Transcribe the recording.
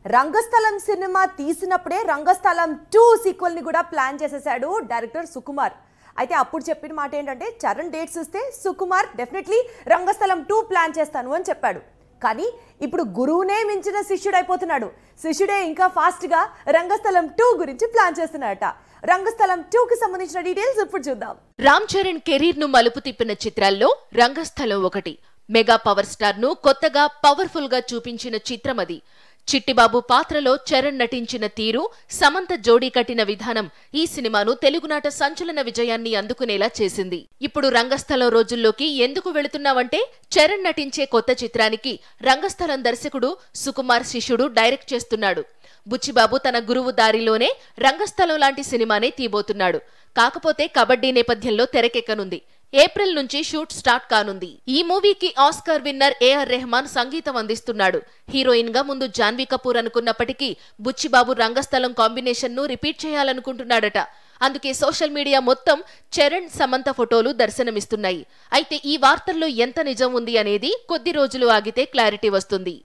రంగస్థలం cinema తీసినప్పుడే రంగస్థలం 2 sequel ని కూడా ప్లాన్ చేసేసాడు డైరెక్టర్ సుకుమార్. అయితే అప్పుడు చెప్పిన మాట ఏంటంటే చరణ్ డేట్స్ ఇస్తే సుకుమార్ డెఫినెట్లీ రంగస్థలం 2 ప్లాన్ చేస్తాను అని చెప్పాడు. కానీ ఇప్పుడు గురువునే మించిన శిష్యుడైపోతున్నాడు. శిష్యుడే ఇంకా ఫాస్ట్ గా రంగస్థలం 2 గురించి ప్లాన్ చేస్తున్నాడట. రంగస్థలం 2 కి సంబంధించిన డీటెయిల్స్ ఇప్పుడు చూద్దాం. రామ్ చరణ్ కెరీర్ ను మలుపు తిప్పిన చిత్రాల్లో రంగస్థలం ఒకటి. మెగా పవర్ స్టార్ ను కొత్తగా పవర్ఫుల్ గా చూపించిన చిత్రం అది. చిట్టిబాబు పాత్రలో చరణ్ నటించిన తీరు, సమంత జోడీ కట్టిన విధానం ఈ సినిమాను తెలుగునాట సంచలన విజయాన్ని అందుకునేలా చేసింది. ఇప్పుడు రంగస్థలం రోజుల్లోకి ఎందుకు వెళుతున్నావంటే చరణ్ నటించే కొత్త చిత్రానికి రంగస్థలం దర్శకుడు సుకుమార్ శిష్యుడు డైరెక్ట్ చేస్తున్నాడు. బుచ్చిబాబు తన గురువు దారిలోనే రంగస్థలం లాంటి సినిమానే తీయబోతున్నాడు. కాకపోతే కబడ్డీ నేపథ్యంలో తెరకెక్కనుంది. ఏప్రిల్ నుంచి షూట్ స్టార్ట్ కానుంది. ఈ మూవీకి ఆస్కార్ విన్నర్ ఏఆర్ రెహమాన్ సంగీతం అందిస్తున్నాడు. హీరోయిన్ గా ముందు జాన్వీ కపూర్ అనుకున్నప్పటికీ బుచ్చిబాబు రంగస్థలం కాంబినేషన్ ను రిపీట్ చేయాలనుకుంటున్నాడట. అందుకే సోషల్ మీడియా మొత్తం చరణ్, సమంత ఫోటోలు దర్శనమిస్తున్నాయి. అయితే ఈ వార్తల్లో ఎంత నిజం ఉంది అనేది కొద్ది రోజులు ఆగితే క్లారిటీ వస్తుంది.